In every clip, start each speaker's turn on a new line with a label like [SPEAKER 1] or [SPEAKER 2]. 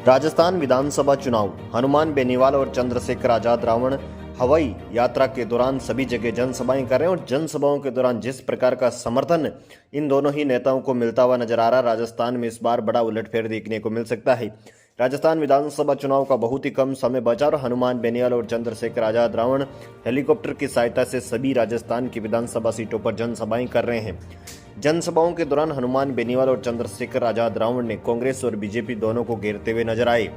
[SPEAKER 1] राजस्थान विधानसभा चुनाव, हनुमान बेनीवाल और चंद्रशेखर आजाद रावण हवाई यात्रा के दौरान सभी जगह जनसभाएं कर रहे हैं और जनसभाओं के दौरान जिस प्रकार का समर्थन इन दोनों ही नेताओं को मिलता हुआ नजर आ रहा है, राजस्थान में इस बार बड़ा उलटफेर देखने को मिल सकता है। राजस्थान विधानसभा चुनाव का बहुत ही कम समय बचा और हनुमान बेनीवाल और चंद्रशेखर आजाद रावण हेलीकॉप्टर की सहायता से सभी राजस्थान की विधानसभा सीटों पर जनसभाएं कर रहे हैं। जनसभाओं के दौरान हनुमान बेनीवाल और चंद्रशेखर आजाद रावण ने कांग्रेस और बीजेपी दोनों को घेरते हुए नजर आए।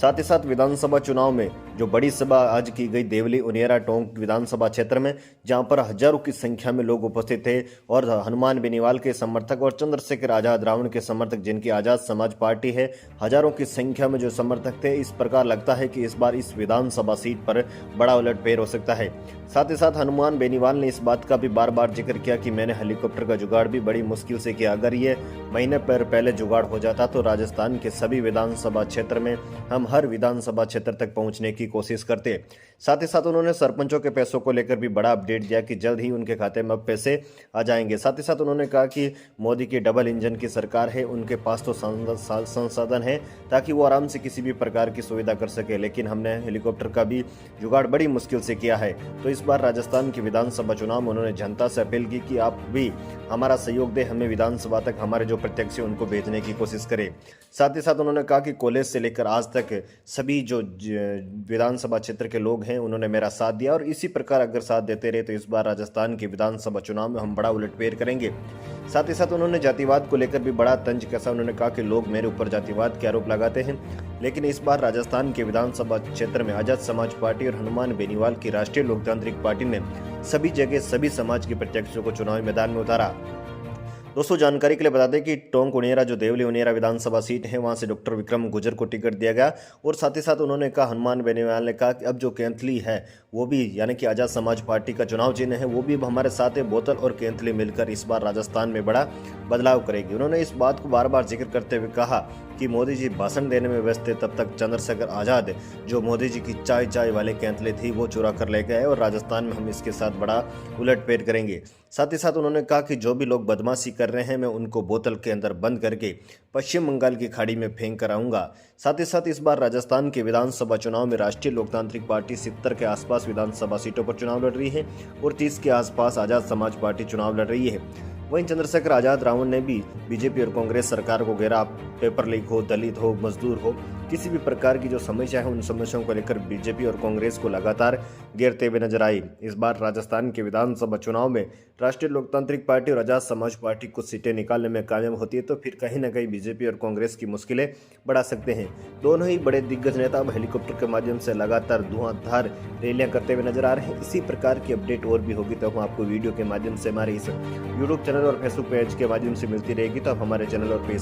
[SPEAKER 1] साथ ही साथ विधानसभा चुनाव में जो बड़ी सभा आज की गई देवली उनियारा टोंक विधानसभा क्षेत्र में, जहां पर हजारों की संख्या में लोग उपस्थित थे और हनुमान बेनीवाल के समर्थक और चंद्रशेखर आजाद रावण के समर्थक, जिनकी आजाद समाज पार्टी है, हजारों की संख्या में जो समर्थक थे, इस प्रकार लगता है कि इस बार इस विधानसभा सीट पर बड़ा उलटफेर हो सकता है। साथ ही साथ हनुमान बेनीवाल ने इस बात का भी बार बार जिक्र किया कि मैंने हेलीकॉप्टर का जुगाड़ भी बड़ी मुश्किल से किया, अगर ये महीने पर पहले जुगाड़ हो जाता तो राजस्थान के सभी विधानसभा क्षेत्र में हम हर विधानसभा क्षेत्र तक पहुंचने की कोशिश करते। साथ ही साथ उन्होंने सरपंचों के पैसों को लेकर भी बड़ा अपडेट दिया कि जल्द ही उनके खाते में अब पैसे आ जाएंगे। साथ ही साथ उन्होंने कहा कि मोदी की डबल इंजन की सरकार है, उनके पास तो संसाधन है ताकि वो आराम से किसी भी प्रकार की सुविधा कर सके, लेकिन हमने हेलीकॉप्टर का भी जुगाड़ बड़ी मुश्किल से किया है। तो इस बार राजस्थान की विधानसभा चुनाव में उन्होंने जनता से अपील की कि आप भी हमारा सहयोग दें, हमें विधानसभा तक हमारे जो प्रत्याशी उनको भेजने की कोशिश करें। साथ ही साथ उन्होंने कहा कि कॉलेज से लेकर आज तक सभी जो विधानसभा क्षेत्र के लोग हैं उन्होंने मेरा साथ दिया और इसी प्रकार अगर साथ देते रहे तो इस बार राजस्थान के विधानसभा चुनाव में हम बड़ा उलटफेर करेंगे। साथ ही साथ उन्होंने जातिवाद को लेकर भी बड़ा तंज कसा। उन्होंने कहा कि लोग मेरे ऊपर जातिवाद के आरोप लगाते हैं, लेकिन इस बार राजस्थान के विधानसभा क्षेत्र में आजाद समाज पार्टी और हनुमान बेनीवाल की राष्ट्रीय लोकतांत्रिक पार्टी ने सभी जगह सभी समाज के प्रत्याशियों को चुनावी मैदान में उतारा। दोस्तों, जानकारी के लिए बता दें कि टोंक उनियारा जो देवली उनियारा विधानसभा सीट है, वहां से डॉक्टर विक्रम गुर्जर को टिकट दिया गया और साथ ही साथ उन्होंने कहा, हनुमान बेनीवाल ने कहा कि अब जो केंथली है वो भी, यानी कि आजाद समाज पार्टी का चुनाव चिन्ह है, वो भी अब हमारे साथ है। बोतल और केंथली मिलकर इस बार राजस्थान में बड़ा बदलाव करेगी। उन्होंने इस बात को बार बार जिक्र करते हुए कहा कि मोदी जी भाषण देने में व्यस्त थे, तब तक चंद्रशेखर आजाद जो मोदी जी की चाय चाय वाले केंथले थी वो चुरा कर ले गए और राजस्थान में हम इसके साथ बड़ा उलटफेर करेंगे। साथ ही साथ उन्होंने कहा कि जो भी लोग बदमाशी कर रहे हैं मैं उनको बोतल के अंदर बंद करके पश्चिम बंगाल की खाड़ी में फेंक कर आऊंगा। साथ ही साथ इस बार राजस्थान के विधानसभा चुनाव में राष्ट्रीय लोकतांत्रिक पार्टी 70 के आसपास विधानसभा सीटों पर चुनाव लड़ रही है और 30 के आसपास आजाद समाज पार्टी चुनाव लड़ रही है। वहीं चंद्रशेखर आजाद रावण ने भी बीजेपी और कांग्रेस सरकार को घेरा। पेपर लीक हो, दलित हो, मजदूर हो, किसी भी प्रकार की जो समस्या है उन समस्याओं को लेकर बीजेपी और कांग्रेस को लगातार घेरते हुए नजर आई। इस बार राजस्थान के विधानसभा चुनाव में राष्ट्रीय लोकतांत्रिक पार्टी और आजाद समाज पार्टी कुछ सीटें निकालने में कामयाब होती है तो फिर कहीं ना कहीं बीजेपी और कांग्रेस की मुश्किलें बढ़ा सकते हैं। दोनों ही बड़े दिग्गज नेता अब हेलीकॉप्टर के माध्यम से लगातार धुआंधार रैलियां करते हुए नजर आ रहे हैं। इसी प्रकार की अपडेट और भी होगी तो हम आपको वीडियो के माध्यम से हमारे इस यूट्यूब चैनल और फेसबुक पेज के माध्यम से मिलती रहेगी। तो आप हमारे चैनल और पेज